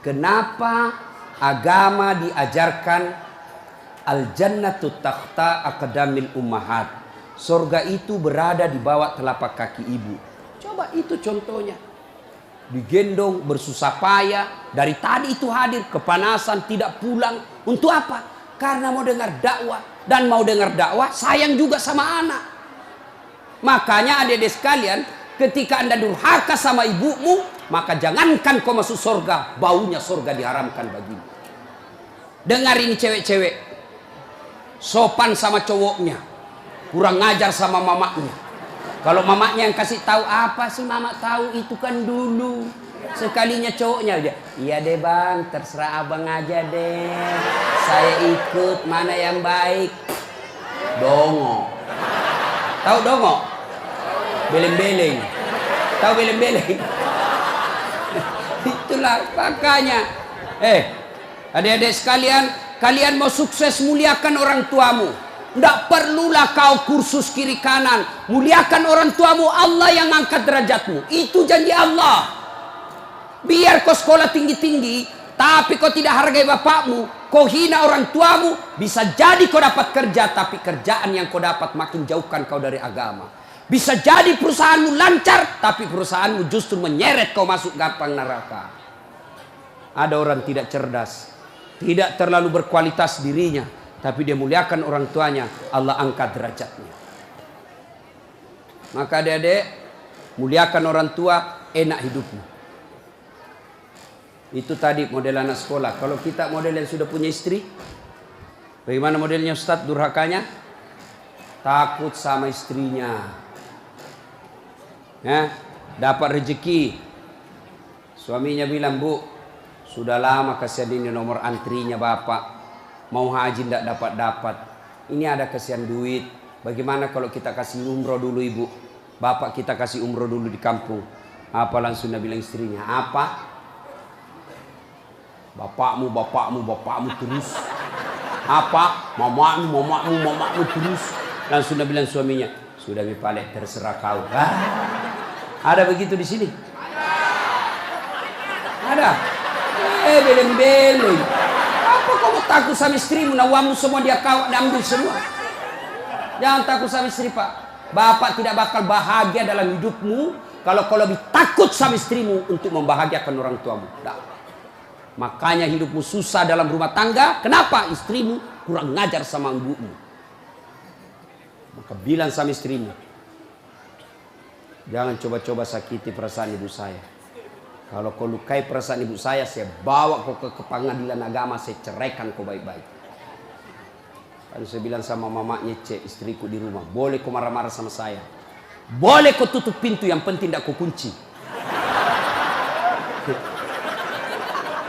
Kenapa agama diajarkan al-jannatu takhta aqdamil ummahat? Surga itu berada di bawah telapak kaki ibu. Coba itu contohnya. Digendong bersusah payah, dari tadi itu hadir, kepanasan, tidak pulang. Untuk apa? Karena mau dengar dakwah. Dan mau dengar dakwah sayang juga sama anak. Makanya adik-adik sekalian, ketika Anda durhaka sama ibumu, maka jangankan kau masuk surga, baunya surga diharamkan bagimu. Dengar ini cewek-cewek, sopan sama cowoknya, kurang ngajar sama mamanya. Kalau mamanya yang kasih tahu, apa sih mama tahu, itu kan dulu. Sekalinya cowoknya aja, iya deh bang, terserah abang aja deh, saya ikut, mana yang baik. Dongo. Tahu dongo? Beleng-beleng. Tahu beleng-beleng? Itulah makanya. Adik-adik sekalian, kalian mau sukses, muliakan orang tuamu. Tidak perlulah kau kursus kiri kanan. Muliakan orang tuamu, Allah yang angkat derajatmu. Itu janji Allah. Biar kau sekolah tinggi-tinggi, tapi kau tidak hargai bapakmu, kau hina orang tuamu, bisa jadi kau dapat kerja, tapi kerjaan yang kau dapat makin jauhkan kau dari agama. Bisa jadi perusahaanmu lancar, tapi perusahaanmu justru menyeret kau masuk gampang neraka. Ada orang tidak cerdas, tidak terlalu berkualitas dirinya, tapi dia muliakan orang tuanya, Allah angkat derajatnya. Maka adik-adik, muliakan orang tua, enak hidupmu. Itu tadi model anak sekolah. Kalau kita model yang sudah punya istri, bagaimana modelnya Ustadz durhakanya? Takut sama istrinya. Dapat rezeki, suaminya bilang, bu, sudah lama kasihan ini nomor antrinya bapak, mau haji tidak dapat-dapat, ini ada kasihan duit, bagaimana kalau kita kasih umroh dulu ibu, bapak kita kasih umroh dulu di kampung. Apa langsung dia bilang istrinya, apa? Bapakmu terus. Apa? Mamamu terus. Langsung dia bilang suaminya, sudah mipalek, terserah kau. Ada begitu di sini? Ada. Beleng-beleng. Apa kamu takut sama istrimu? Nawamu semua dia kau ambil semua. Jangan takut sama istri, Pak. Bapak tidak bakal bahagia dalam hidupmu kalau kau lebih takut sama istrimu untuk membahagiakan orang tuamu. Nah. Makanya hidupmu susah dalam rumah tangga. Kenapa? Istrimu kurang ngajar sama ibumu. Maka bilang sama istrimu, jangan coba-coba sakiti perasaan ibu saya. Kalau kau lukai perasaan ibu saya bawa kau ke pengadilan agama, saya ceraikan kau baik-baik. Lalu saya bilang sama mamanya, istriku di rumah, boleh kau marah-marah sama saya, boleh kau tutup pintu, yang penting tidak kau kunci.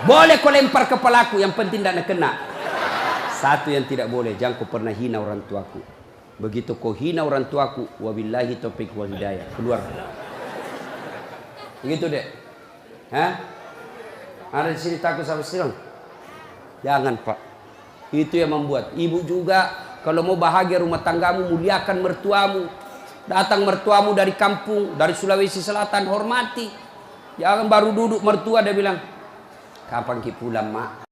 Boleh kau lempar kepalaku, yang penting tidak kena. Satu yang tidak boleh, jangan kau pernah hina orang tuaku. Begitu kau hina orang tuaku, wabillahi taufiq wal hidayah, keluar. Begitu deh. Ada di sini takut sama istri? Jangan, Pak. Itu yang membuat ibu juga kalau mau bahagia rumah tanggamu, muliakan mertuamu. Datang mertuamu dari kampung, dari Sulawesi Selatan, hormati. Jangan baru duduk mertua dia bilang, kapan ki pulang, mak?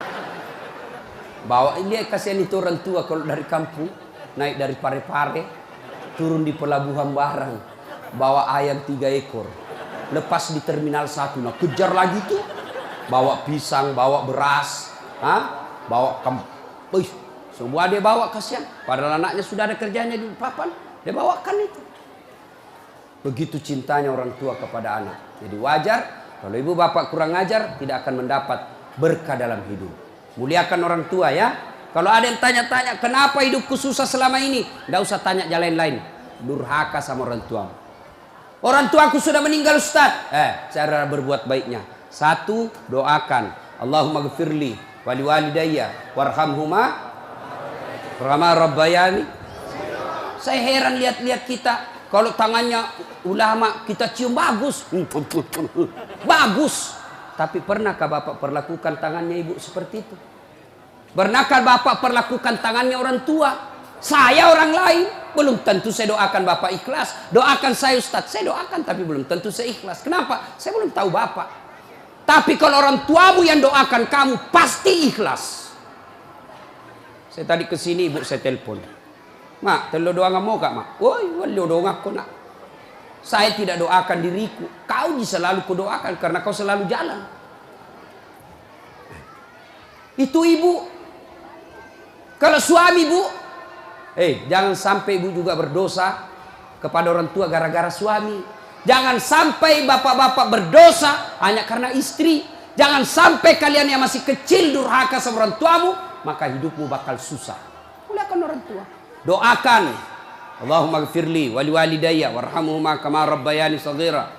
Bawa dia, kasihan itu orang tua kalau dari kampung, naik dari Parepare, turun di pelabuhan barang, bawa ayam 3 ekor, lepas di terminal 1, nah kejar lagi tuh, bawa pisang, bawa beras, bawa semua dia bawa, kasihan. Padahal anaknya sudah ada kerjanya di papan, dia bawakan itu. Begitu cintanya orang tua kepada anak. Jadi wajar kalau ibu bapak kurang ajar, tidak akan mendapat berkah dalam hidup. Muliakan orang tua ya. Kalau ada yang tanya-tanya, kenapa hidupku susah selama ini? Tidak usah tanya jalan lain. Durhaka sama orang tua. Orang tuaku sudah meninggal, Ustaz. Cara berbuat baiknya. 1, doakan. Allahumma gfirli wali walidayya warhamhuma kama rabbayani. Saya heran lihat-lihat kita. Kalau tangannya ulama kita cium bagus. Bagus. Tapi pernahkah Bapak perlakukan tangannya ibu seperti itu? Pernahkah Bapak perlakukan tangannya orang tua? Saya orang lain, belum tentu saya doakan Bapak ikhlas. Doakan saya Ustaz, saya doakan tapi belum tentu saya ikhlas. Kenapa? Saya belum tahu Bapak. Tapi kalau orang tuamu yang doakan kamu, pasti ikhlas. Saya tadi kesini ibu saya telepon. Mak, telo doa nggak mau kak mak? Woi, walio doa aku nak. Saya tidak doakan diriku. Kau selalu kudoakan karena kau selalu jalan. Itu ibu. Kalau suami bu, jangan sampai ibu juga berdosa kepada orang tua gara-gara suami. Jangan sampai bapak-bapak berdosa hanya karena istri. Jangan sampai kalian yang masih kecil durhaka sama orang tuamu, maka hidupmu bakal susah. Muliakan orang tua. Doakan. Allahumma gfirli wali walidayya warhamhuma kama rabbayani shaghira.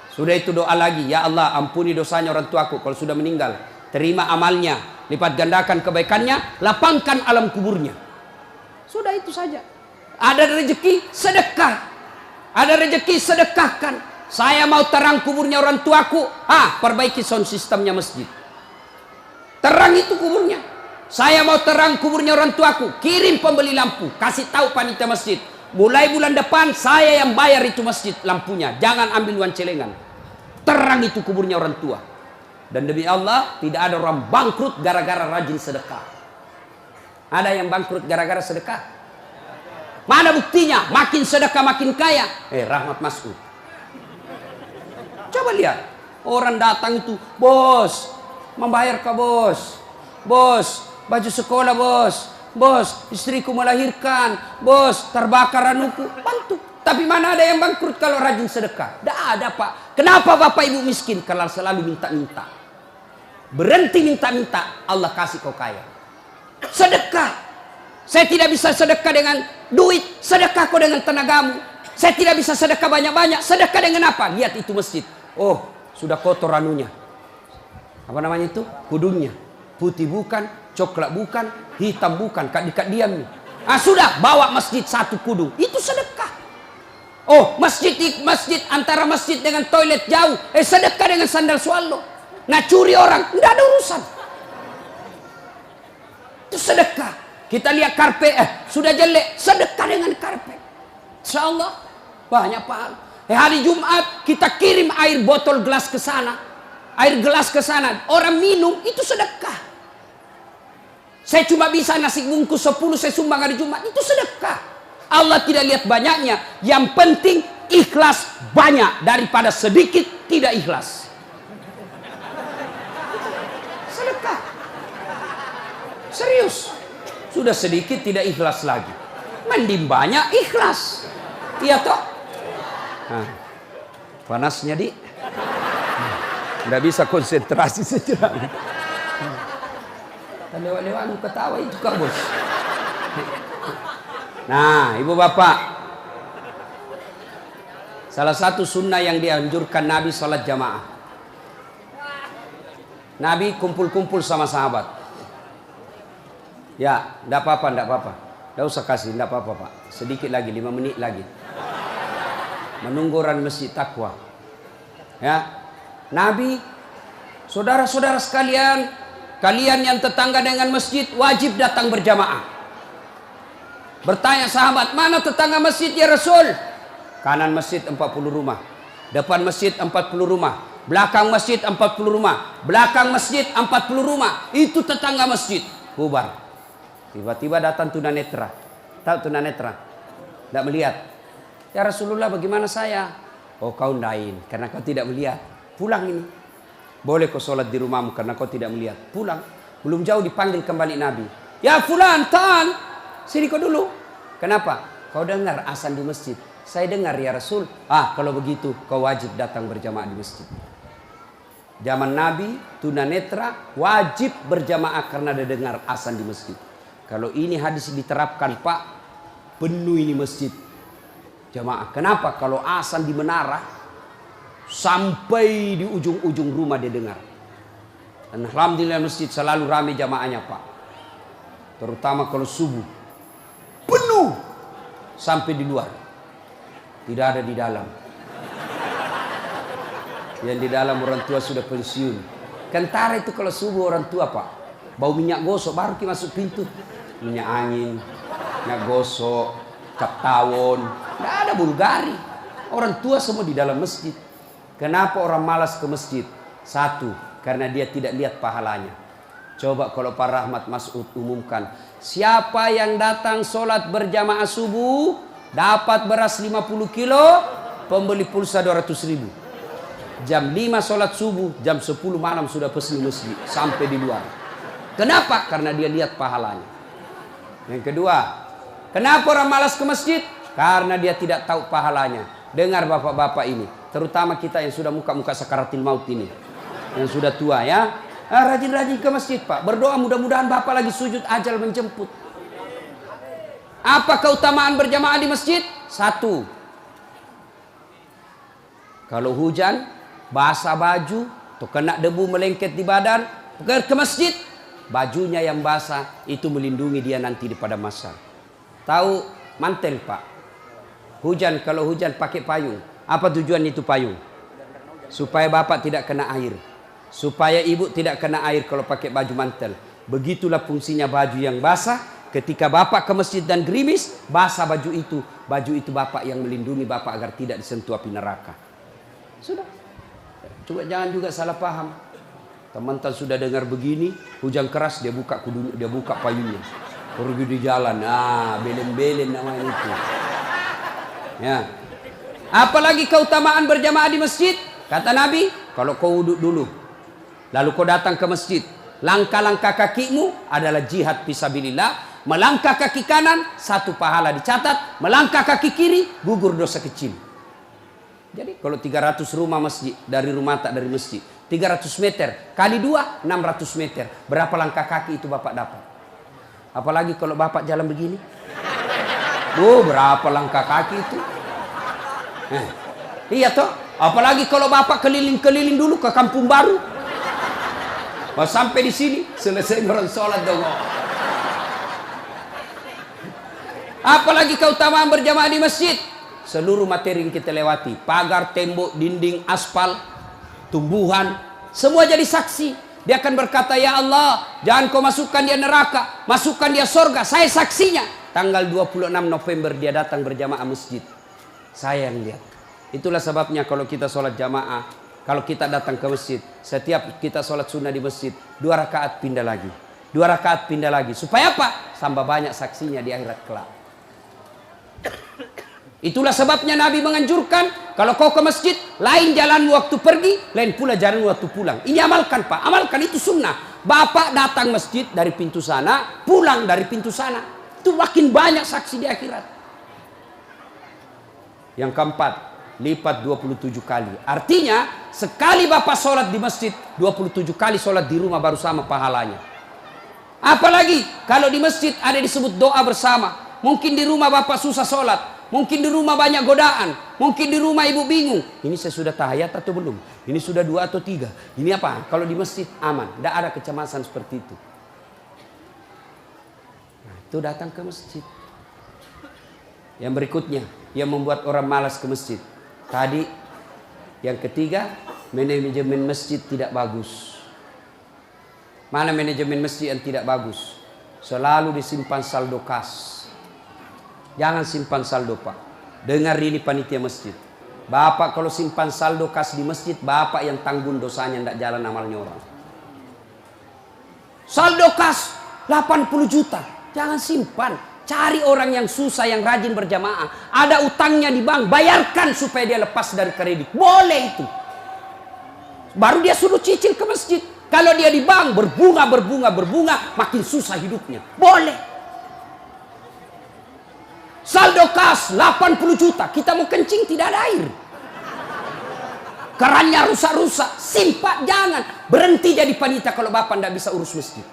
Sudah itu doa lagi, ya Allah ampuni dosanya orang tuaku kalau sudah meninggal. Terima amalnya, lipat gandakan kebaikannya, lapangkan alam kuburnya. Sudah itu saja. Ada rezeki, sedekah. Ada rezeki, sedekahkan. Saya mau terang kuburnya orang tuaku. Perbaiki sound sistemnya masjid. Terang itu kuburnya. Saya mau terang kuburnya orang tuaku. Kirim pembeli lampu. Kasih tahu panitia masjid. Mulai bulan depan saya yang bayar itu masjid lampunya. Jangan ambil uang celengan. Terang itu kuburnya orang tua. Dan demi Allah tidak ada orang bangkrut gara-gara rajin sedekah. Ada yang bangkrut gara-gara sedekah? Mana buktinya? Makin sedekah makin kaya. Rahmat Mas'ud. Coba lihat. Orang datang itu, bos, membayar ke bos. Bos, baju sekolah bos. Bos, istriku melahirkan. Bos, terbakar anuku. Bantu. Tapi mana ada yang bangkrut kalau rajin sedekah? Tidak ada pak. Kenapa bapak ibu miskin? Kalau selalu minta-minta. Berhenti minta-minta. Allah kasih kau kaya. Sedekah. Saya tidak bisa sedekah dengan duit, sedekah kau dengan tenagamu. Saya tidak bisa sedekah banyak-banyak, sedekah dengan apa? Lihat itu masjid. Oh, sudah kotor anunya. Apa namanya itu? Kudungnya. Putih bukan, coklat bukan, hitam bukan, kat diam nih. Sudah, bawa masjid satu kudung. Itu sedekah. Oh, masjid antara masjid dengan toilet jauh. Sedekah dengan sandal swallow. Nah, curi orang, enggak ada urusan. Itu sedekah. Kita lihat karpet, sudah jelek, sedekah dengan karpet. Insyaallah banyak pahala. Hari Jumat kita kirim air botol gelas ke sana, air gelas ke sana, orang minum itu sedekah. Saya cuma bisa nasi bungkus 10 saya sumbang hari Jumat, itu sedekah. Allah tidak lihat banyaknya, yang penting ikhlas banyak daripada sedikit tidak ikhlas. Sedekah. Serius. Sudah sedikit tidak ikhlas lagi. Mending banyak ikhlas. Iya toh? Panasnya di. Nggak bisa konsentrasi sejenak. Lewat-lewat ketawa itu kak bos. Nah ibu bapak. Salah satu sunnah yang dianjurkan Nabi sholat jamaah. Nabi kumpul-kumpul sama sahabat. Ya, enggak apa-apa. Enggak usah kasih, enggak apa-apa, Pak. Sedikit lagi, 5 menit lagi. Menunggu orang masjid takwa. Ya. Nabi, saudara-saudara sekalian, kalian yang tetangga dengan masjid wajib datang berjamaah. Bertanya sahabat, mana tetangga masjid ya Rasul? Kanan masjid 40 rumah. Depan masjid 40 rumah. Belakang masjid 40 rumah. Belakang masjid 40 rumah. Itu tetangga masjid. Bubar. Tiba-tiba datang tunanetra. Tahu tunanetra? Tidak melihat. Ya Rasulullah bagaimana saya? Oh kau ndain karena kau tidak melihat. Pulang ini. Boleh kau sholat di rumahmu karena kau tidak melihat. Pulang. Belum jauh dipanggil kembali Nabi. Ya fulan, tan. Sini kau dulu. Kenapa? Kau dengar azan di masjid. Saya dengar ya Rasul. Kalau begitu kau wajib datang berjamaah di masjid. Zaman Nabi, tunanetra wajib berjamaah karena dia dengar azan di masjid. Kalau ini hadis diterapkan Pak, penuh ini masjid jamaah. Kenapa? Kalau azan di menara sampai di ujung-ujung rumah dia dengar. Dan alhamdulillah masjid selalu ramai jamaahnya Pak. Terutama kalau subuh penuh sampai di luar. Tidak ada di dalam. Yang di dalam orang tua sudah pensiun. Kentara itu kalau subuh orang tua Pak, bau minyak gosok baru kita masuk pintu. Minyak angin, minyak gosok, cap tawon, tidak ada Bulgari. Orang tua semua di dalam masjid. Kenapa orang malas ke masjid? Satu, karena dia tidak lihat pahalanya. Coba kalau Pak Rahmat Masud umumkan, siapa yang datang sholat berjamaah subuh dapat beras 50 kilo, pembeli pulsa 200.000. Jam 5 sholat subuh, jam 10 malam sudah pesan masjid sampai di luar. Kenapa? Karena dia lihat pahalanya. Yang kedua, kenapa orang malas ke masjid? Karena dia tidak tahu pahalanya. Dengar bapak-bapak ini, terutama kita yang sudah muka-muka sakaratil maut ini, yang sudah tua ya, rajin-rajin ke masjid Pak, berdoa mudah-mudahan bapak lagi sujud ajal menjemput. Apa keutamaan berjamaah di masjid? Satu, kalau hujan basah baju atau kena debu melengket di badan, ke masjid, bajunya yang basah itu melindungi dia nanti di pada masa. Tahu mantel Pak, hujan, kalau hujan pakai payung. Apa tujuan itu payung? Supaya bapak tidak kena air, supaya ibu tidak kena air kalau pakai baju mantel. Begitulah fungsinya baju yang basah. Ketika bapak ke masjid dan gerimis, basah baju itu bapak yang melindungi bapak agar tidak disentuh api neraka. Sudah. Coba jangan juga salah paham. Teman-teman sudah dengar begini, hujan keras dia buka payungnya, pergi di jalan. Belen-belen namanya itu. Ya. Apalagi keutamaan berjamaah di masjid? Kata Nabi, kalau kau wudhu dulu, lalu kau datang ke masjid, langkah-langkah kakimu adalah jihad fisabilillah. Melangkah kaki kanan, 1 pahala dicatat. Melangkah kaki kiri, gugur dosa kecil. Jadi kalau 300 rumah masjid, dari rumah tak dari masjid, 300 meter kali 2, 600 meter. Berapa langkah kaki itu bapak dapat? Apalagi kalau bapak jalan begini, berapa langkah kaki itu? Iya toh. Apalagi kalau bapak keliling-keliling dulu ke kampung baru, sampai di sini selesai orang sholat dong. Apalagi keutamaan berjamaah di masjid? Seluruh materi yang kita lewati, pagar, tembok, dinding, aspal, tumbuhan, semua jadi saksi. Dia akan berkata, ya Allah, jangan kau masukkan dia neraka, masukkan dia surga. Saya saksinya. Tanggal 26 November dia datang berjamaah masjid. Saya yang lihat. Itulah sebabnya kalau kita sholat jamaah, kalau kita datang ke masjid, setiap kita sholat sunnah di masjid, 2 rakaat pindah lagi, 2 rakaat pindah lagi. Supaya apa? Tambah banyak saksinya di akhirat kelak. Itulah sebabnya Nabi menganjurkan, kalau kau ke masjid, lain jalan waktu pergi, lain pula jalan waktu pulang. Ini amalkan Pak, amalkan, itu sunnah. Bapak datang masjid dari pintu sana, pulang dari pintu sana. Itu makin banyak saksi di akhirat. Yang keempat, lipat 27 kali. Artinya, sekali bapak sholat di masjid, 27 kali sholat di rumah baru sama pahalanya. Apalagi, kalau di masjid ada disebut doa bersama. Mungkin di rumah bapak susah sholat. Mungkin di rumah banyak godaan. Mungkin di rumah ibu bingung. Ini saya sudah tahiyat atau belum? Ini sudah 2 atau 3? Ini apa? Kalau di masjid aman. Tidak ada kecemasan seperti itu. Nah, itu datang ke masjid. Yang berikutnya, yang membuat orang malas ke masjid. Tadi, yang ketiga, manajemen masjid tidak bagus. Mana manajemen masjid yang tidak bagus? Selalu disimpan saldo kas. Jangan simpan saldo Pak. Dengar ini panitia masjid. Bapak kalau simpan saldo kas di masjid, bapak yang tanggung dosanya, tidak jalan amalnya orang. Saldo kas 80 juta. Jangan simpan. Cari orang yang susah, yang rajin berjamaah. Ada utangnya di bank, bayarkan supaya dia lepas dari kredit. Boleh itu. Baru dia suruh cicil ke masjid. Kalau dia di bank berbunga, makin susah hidupnya. Boleh. Saldo kas 80 juta, kita mau kencing tidak ada air. Kerannya rusak-rusak, simpan, jangan. Berhenti jadi panitia kalau bapak tidak bisa urus masjid.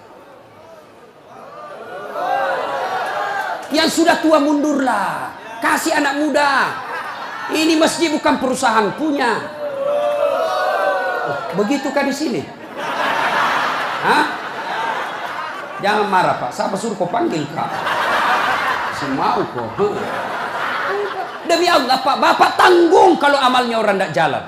Yang sudah tua mundurlah, kasih anak muda. Ini masjid bukan perusahaan punya. Begitukah di sini? Hah? Jangan marah Pak, siapa suruh kau panggil Kak? Mau kok. Demi Allah Pak, bapak tanggung kalau amalnya orang tidak jalan.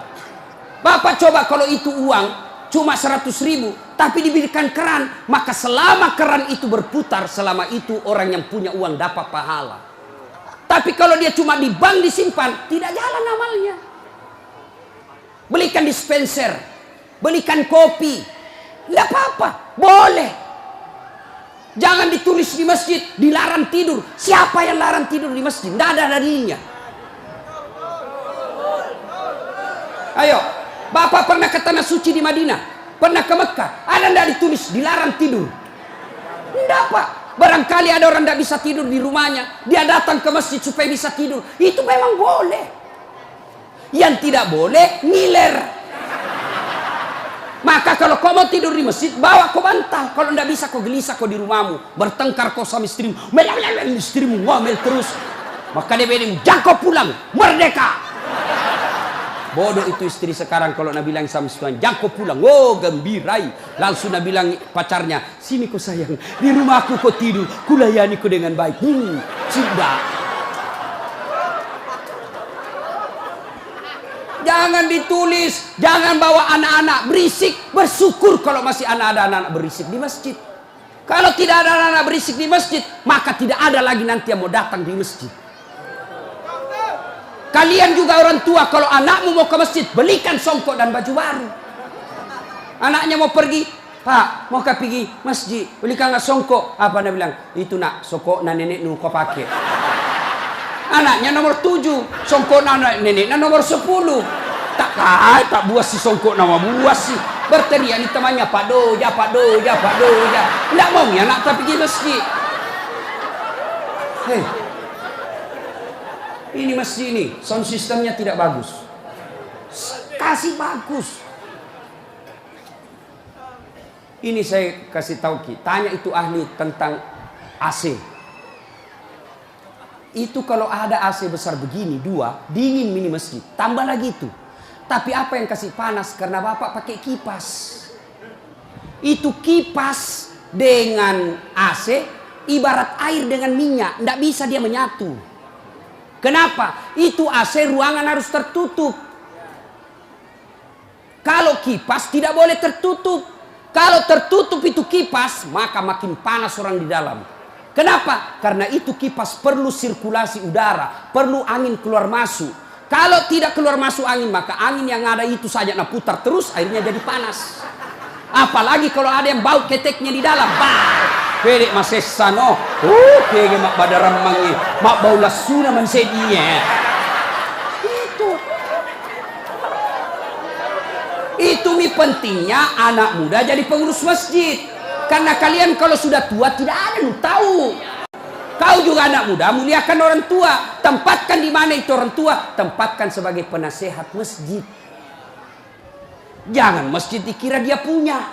Bapak coba kalau itu uang cuma 100.000, tapi diberikan keran, maka selama keran itu berputar, selama itu orang yang punya uang dapat pahala. Tapi kalau dia cuma di bank disimpan, tidak jalan amalnya. Belikan dispenser, belikan kopi. Tidak apa-apa, boleh. Jangan ditulis di masjid, dilarang tidur. Siapa yang larang tidur di masjid? Tidak ada dalilnya. Ayo, Bapak pernah ke tanah suci di Madinah? Pernah ke Mekah? Ada tidak ditulis dilarang tidur? Tidak, Pak. Barangkali ada orang tidak bisa tidur di rumahnya, dia datang ke masjid supaya bisa tidur. Itu memang boleh. Yang tidak boleh, ngiler. Maka kalau kau mau tidur di masjid, bawa kau bantal. Kalau tidak bisa, kau gelisah kau di rumahmu. Bertengkar kau sama istrimu. Istrimu ngomel terus. Maka dia bilang, jangan kau pulang. Merdeka. Bodoh itu istri sekarang kalau Nabi bilang sama istrinya, jangan kau pulang. Oh, gembirai. Langsung Nabi bilang pacarnya, sini kau sayang. Di rumahku kau tidur. Kulayani kau dengan baik. Sudah. Jangan ditulis, jangan bawa anak-anak berisik. Bersyukur kalau masih ada anak-anak berisik di masjid. Kalau tidak ada anak-anak berisik di masjid, maka tidak ada lagi nanti yang mau datang di masjid. Kalian juga orang tua, kalau anakmu mau ke masjid, belikan songkok dan baju baru. Anaknya mau pergi, Pak, mau pergi masjid, belikan nggak songkok? Apa dia bilang? Itu nak, songkok na nenek nu kau pakai. Anaknya nomor 7, songkok anak nenek nomor 10. Tak buas si songkok nama buas sih. Berteriak ni temannya, Pak Doja, Pak Doja, Pak Doja. Tidak mau ya anak tak pergi masjid. Hei, ini masjid ini sound systemnya tidak bagus. Kasih bagus. Ini saya kasih tahu Ki, tanya itu ahli tentang AC. Itu kalau ada AC besar begini, 2, dingin mini masjid. Tambah lagi itu. Tapi apa yang kasih panas? Karena Bapak pakai kipas. Itu kipas dengan AC, ibarat air dengan minyak. Tidak bisa dia menyatu. Kenapa? Itu AC ruangan harus tertutup. Kalau kipas tidak boleh tertutup. Kalau tertutup itu kipas, maka makin panas orang di dalam. Kenapa? Karena itu kipas perlu sirkulasi udara, perlu angin keluar masuk. Kalau tidak keluar masuk angin, maka angin yang ada itu saja nak putar terus, akhirnya jadi panas. Apalagi kalau ada yang bau keteknya di dalam. Pedek masesan oh. Kege mak badaram mangi, mak bau lasuna man sedinya. Itu mi pentingnya anak muda jadi pengurus masjid. Karena kalian kalau sudah tua tidak ada yang tahu. Kau juga anak muda, muliakan orang tua. Tempatkan di mana itu orang tua? Tempatkan sebagai penasehat masjid. Jangan masjid dikira dia punya.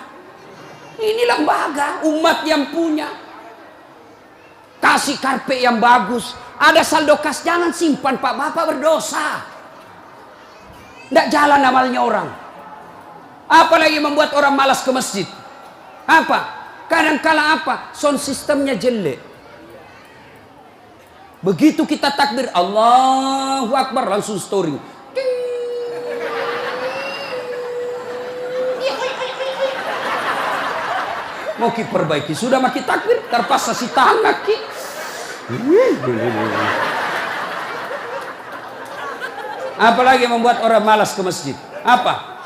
Ini lembaga umat yang punya. Kasih karpet yang bagus. Ada saldo kas, jangan simpan Pak, Bapak berdosa. Tidak jalan amalnya orang. Apalagi membuat orang malas ke masjid. Apa? Kadang-kala apa? Sound sistemnya jelek. Begitu kita takbir Allahu Akbar, langsung story. Mau ki perbaiki, sudah makin takbir, terpaksa si tangan ki. Apalagi membuat orang malas ke masjid. Apa?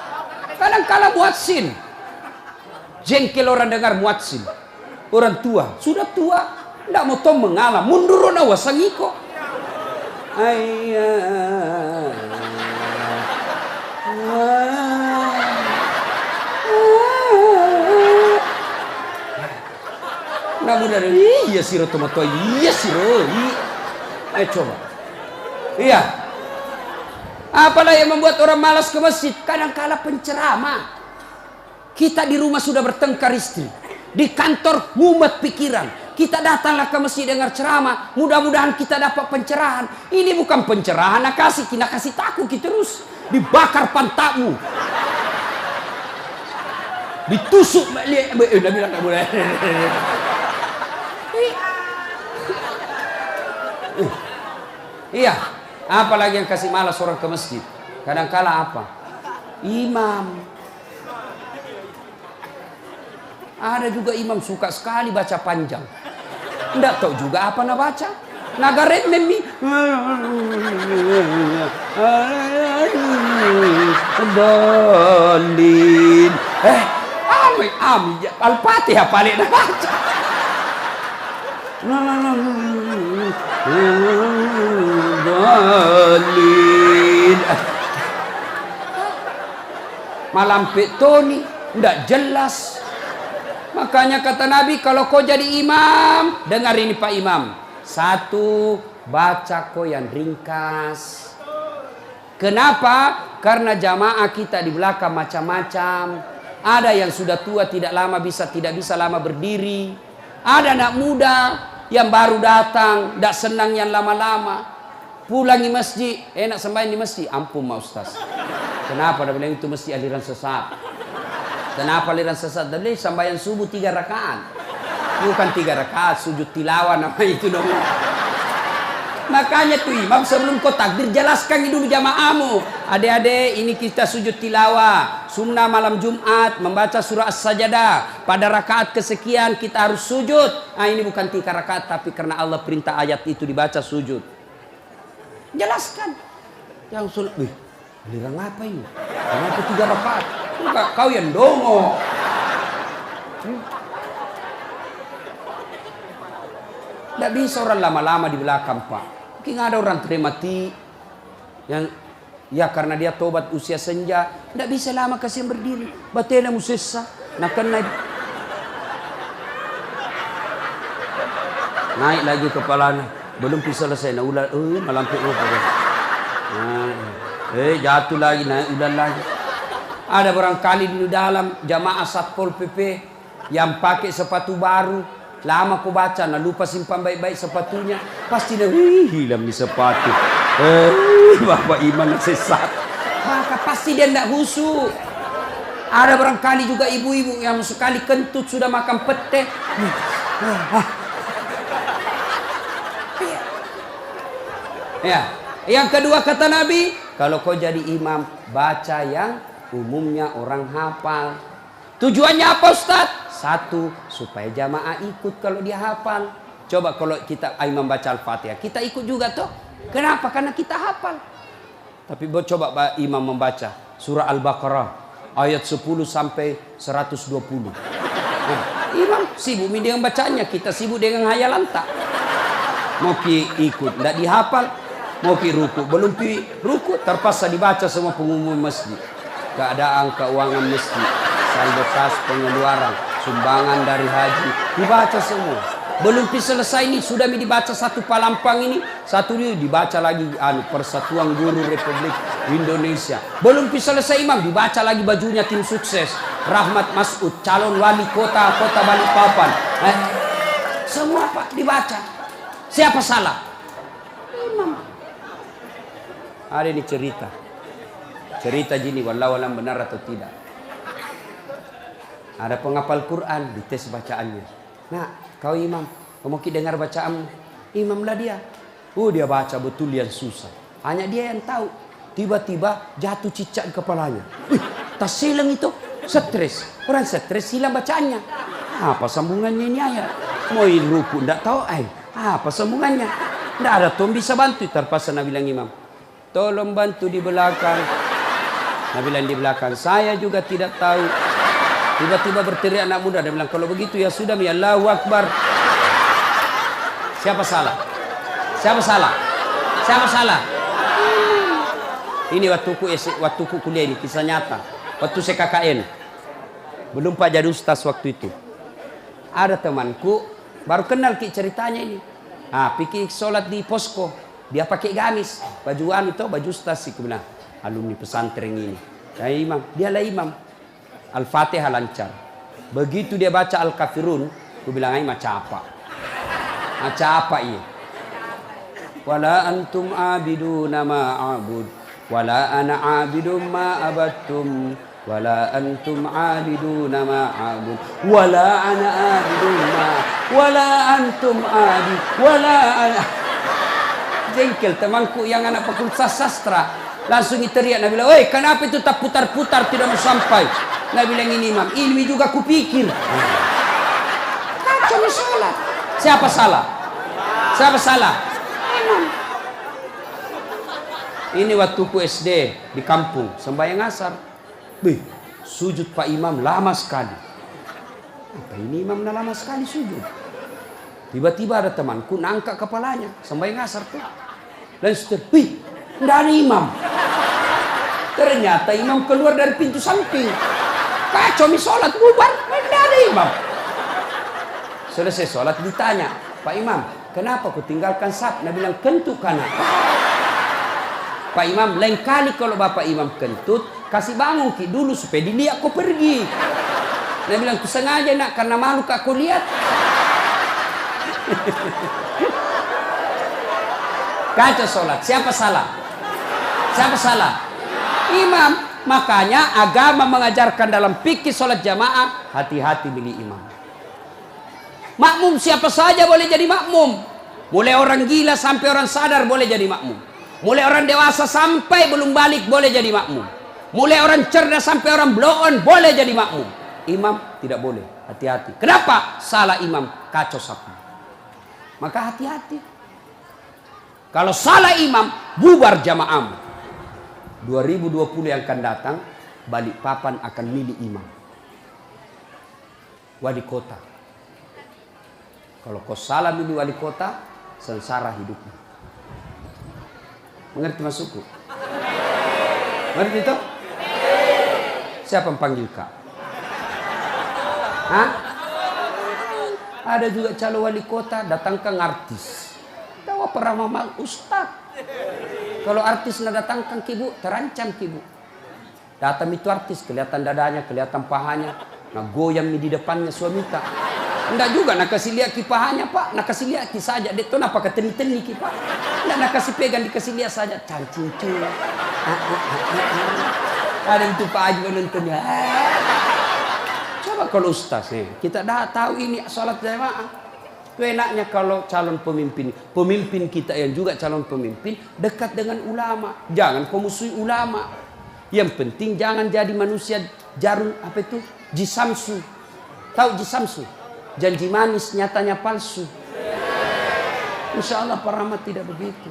Kadang-kala muadzin. Jengkel orang dengar muadzin. Orang tua, sudah tua, tidak mau tahu mengalah, mundur na wasangiko. Namun dari iya siro tomato, iya siro. Ayo coba. Iya. Apalah yang membuat orang malas ke masjid? Kadang-kala penceramah. Kita di rumah sudah bertengkar istri. Di kantor mumet pikiran. Kita datanglah ke masjid dengar ceramah. Mudah-mudahan kita dapat pencerahan. Ini bukan pencerahan. Nak kasih takut kita terus. Dibakar pantatmu. Ditusuk. Udah bilang tak boleh. Iya. Apalagi yang kasih malas orang ke masjid. Kadang-kala apa? Imam. Ada juga imam suka sekali baca panjang. Tidak tahu juga apa nak baca. Nagaret memi. Dolin. Al-Fatihah paling nak baca. Dolin. Malam petoni ndak jelas. Makanya kata Nabi, kalau kau jadi imam, dengar ini Pak Imam. Satu, baca kau yang ringkas. Kenapa? Karena jamaah kita di belakang macam-macam. Ada yang sudah tua tidak bisa lama berdiri. Ada anak muda yang baru datang, tidak senang yang lama-lama. Pulang di masjid, enak sembahyang di masjid. Ampun Ma Ustaz. Kenapa? Dia bilang itu mesti aliran sesat. Kenapa aliran sesat? Dia bilang sembahyang subuh 3 rakaat. Bukan 3 rakaat, sujud tilawah nama itu dong. Makanya tuh imam sebelum kau takbir jelaskan dulu jamaahmu. Adik-adik, ini kita sujud tilawah. Sunnah malam Jumat membaca surah As-Sajdah. Pada rakaat kesekian kita harus sujud. Ini bukan 3 rakaat, tapi karena Allah perintah ayat itu dibaca sujud. Jelaskan. Yang sulit, aliran apa ini? Kenapa 3 rakaat? Enggak, kau yang dongo. Tidak bisa orang lama-lama di belakang Pak. Mungkin ada orang mati yang ya karena dia tobat usia senja, tidak bisa lama kasih berdiri. Batena musessa, nak kena naik lagi kepalanya, belum bisa selesai. Nah ular, malam itu jatuh lagi, naik ular lagi. Ada barangkali di dalam jamaah Satpol PP yang pakai sepatu baru. Lama kau baca, nah lupa simpan baik-baik sepatunya. Pasti dia, hilang di sepatu. Bapak Imam sesat. Maka pasti dia tidak khusyuk. Ada barangkali juga ibu-ibu yang sekali kentut sudah makan pete. Ya. Yang kedua kata Nabi, kalau kau jadi imam, baca yang umumnya orang hafal. Tujuannya apa Ustaz? Satu, supaya jamaah ikut kalau dia hafal. Coba kalau kita imam baca Al-Fatihah, kita ikut juga toh. Kenapa? Karena kita hafal. Tapi coba imam membaca surah Al-Baqarah ayat 10 sampai 120. Nah, imam sibuk dengan bacanya, kita sibuk dengan hayalan tak. Mau ikut, tidak dihafal. Mau ruku, belum ruku, terpaksa dibaca semua pengumuman masjid. Keadaan keuangan masjid, saldo kas pengeluaran, sumbangan dari haji, dibaca semua. Belum selesai ini sudah dibaca satu palampang ini, satu ini dibaca lagi Persatuan Guru Republik Indonesia. Belum selesai imam dibaca lagi bajunya tim sukses Rahmat Masud, calon wali kota Balikpapan. Semua Pak dibaca. Siapa salah? Imam. Ada ini cerita gini, wallahu alam benar atau tidak. Ada penghafal Quran, dites bacaannya. Nah, kau imam, kau mau dengar bacaan imam lah dia. Dia baca betul yang susah. Hanya dia yang tahu. Tiba-tiba jatuh cicak kepalanya. Tas silang itu, stres. Orang stres hilang bacaannya. Apa sambungannya ini ayat? Mau ruku, tidak tahu apa sambungannya? Tidak ada tuh bisa bantu. Terpaksa Nabi bilang imam, tolong bantu di belakang. Nabi bilang di belakang, saya juga tidak tahu. Tiba-tiba berteriak anak muda. Dia bilang, kalau begitu ya sudah, ya Allahu Akbar. Siapa salah? Siapa salah? Siapa salah? Ini waktuku kuliah ini, kisah nyata. Waktu saya KKN. Belum Pak jadi ustaz waktu itu. Ada temanku, baru kenal ceritanya ini. Pikir sholat di posko. Dia pakai gamis. Baju baju ustaz. Aku bilang, alumni pesantren ini. Ya imam, dialah imam. Al-Fatihah lancar. Begitu dia baca Al-Kafirun, aku bilang macam apa? Macam apa ini? Wala antum abiduna ma a'bud, wala ana abidum ma abattum, wala antum abiduna ma a'bud, wala ana abidum ma, wala antum abid, wala ana. Jengkel temanku yang anak fakultas sastra. Langsung teriak, Nabi bilang, "Woi, kenapa itu tak putar-putar tidak mau sampai?" Nabi bilang, ini imam, ilmi juga kupikir. Kacau sholat. Siapa salah? Siapa salah? imam. Ini waktu ku SD di kampung, sembahyang asar. Bih, sujud Pak Imam lama sekali. Apa ini imam lama sekali sujud? Tiba-tiba ada temanku nangkak kepalanya, sembahyang asar tuh. Dan setelah, bih, tidak ada imam. Ternyata imam keluar dari pintu samping. Kacau mi sholat, bubar, tidak ada imam. Selesai sholat ditanya, Pak Imam, kenapa kau tinggalkan saf? Dia bilang, kentut kanan. Pak Imam, lain kali kalau Bapak Imam kentut, kasih bangun ki dulu supaya dilihat kau pergi. Dia bilang, ku sengaja nak, karena malu kak kau lihat. Kacau sholat, siapa salah? Siapa salah? Imam. Makanya agama mengajarkan dalam fikih sholat jamaah, hati-hati milih imam. Makmum siapa saja boleh jadi makmum. Mulai orang gila sampai orang sadar boleh jadi makmum. Mulai orang dewasa sampai belum balik boleh jadi makmum. Mulai orang cerdas sampai orang blow on boleh jadi makmum. Imam tidak boleh, hati-hati. Kenapa? Salah imam, kacau sapu. Maka hati-hati. Kalau salah imam, bubar jamaahmu. 2020 yang akan datang, Balikpapan akan milih imam. Wali kota. Kalau kau salah milih wali kota, sengsara hidupmu. Mengerti maksudku? Mengerti itu? Siapa yang panggil kak? Hah? Ada juga calon wali kota, datangkan artis. Tahu pernah mamal ustad. Kalau artis nak datangkan kibu, terancam kibu. Datang itu artis, kelihatan dadanya, kelihatan pahanya. Nah goyang di depannya suami tak. Enggak juga nak kasih lihat kipahanya pak, nak kasih lihat saja. Dia tu apa keteni-teni kipak. Enggak nak kasih pegang, dikasih lihat saja. Cancing-cing. Ada itu Pak Haji menontonnya. Coba kalau ustaz nih, kita dah tahu ini salat jamaah. Itu enaknya kalau calon pemimpin kita yang juga calon pemimpin dekat dengan ulama. Jangan kau musuhi ulama. Yang penting jangan jadi manusia jarum apa itu? Jisamsu. Tahu jisamsu? Janji manis nyatanya palsu. Insya Allah Pak Rahmat tidak begitu.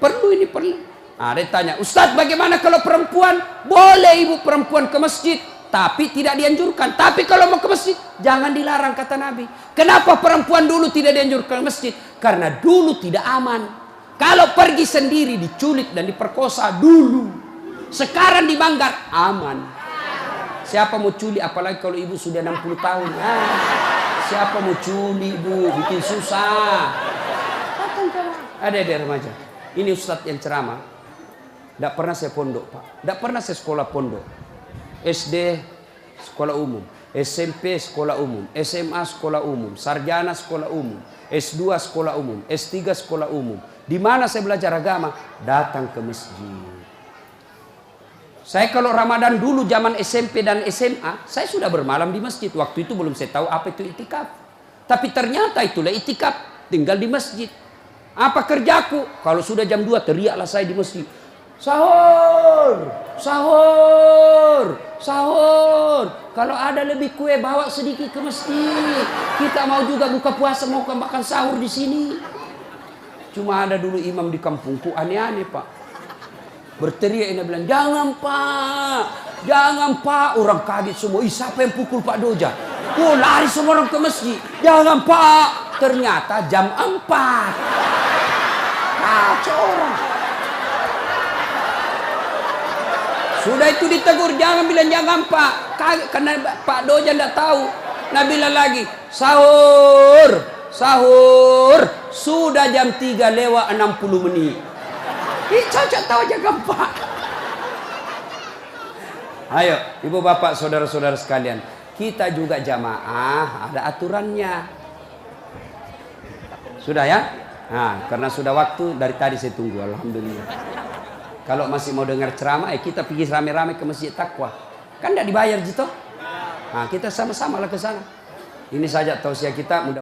Perlu ini perlu. Nah, dia tanya, Ustadz bagaimana kalau perempuan? Boleh ibu perempuan ke masjid, tapi tidak dianjurkan. Tapi kalau mau ke masjid, jangan dilarang kata Nabi. Kenapa perempuan dulu tidak dianjurkan ke masjid? Karena dulu tidak aman. Kalau pergi sendiri diculik dan diperkosa dulu. Sekarang di Manggar aman. Siapa mau culik, apalagi kalau ibu sudah 60 tahun. Siapa mau culik bu, bikin susah. Ada remaja. Ini ustadz yang ceramah. Tidak pernah saya pondok pak. Tidak pernah saya sekolah pondok. SD sekolah umum, SMP sekolah umum, SMA sekolah umum, sarjana sekolah umum, S2 sekolah umum, S3 sekolah umum. Di mana saya belajar agama? Datang ke masjid. Saya kalau Ramadan dulu zaman SMP dan SMA, saya sudah bermalam di masjid. Waktu itu belum saya tahu apa itu itikaf. Tapi ternyata itulah itikaf, tinggal di masjid. Apa kerjaku? Kalau sudah jam 2 teriaklah saya di masjid. Sahur, sahur, sahur. Kalau ada lebih kue bawa sedikit ke masjid. Kita mau juga buka puasa, mau makan sahur di sini. Cuma ada dulu imam di kampungku aneh-aneh pak. Berteriak ini bilang, jangan pak, jangan pak. Orang kaget semua, siapa yang pukul Pak Doja? Oh lari semua orang ke masjid. Jangan pak. Ternyata jam 4. Kacau orang. Sudah itu ditegur, jangan bilang jangan pak. Kaget karena Pak Doja tidak tahu. Nah bilang lagi, sahur, sahur. Sudah jam 3 lewat 60 menit. Ih, cocok tahu aja gampang. Ayo, ibu bapak, saudara-saudara sekalian, kita juga jamaah ada aturannya. Sudah ya? Nah, karena sudah waktu dari tadi saya tunggu, alhamdulillah. Kalau masih mau dengar ceramah, kita pergi rame-rame ke Masjid Taqwa. Kan tidak dibayar gitu. Nah, kita sama-sama lah ke sana. Ini saja tausiah kita.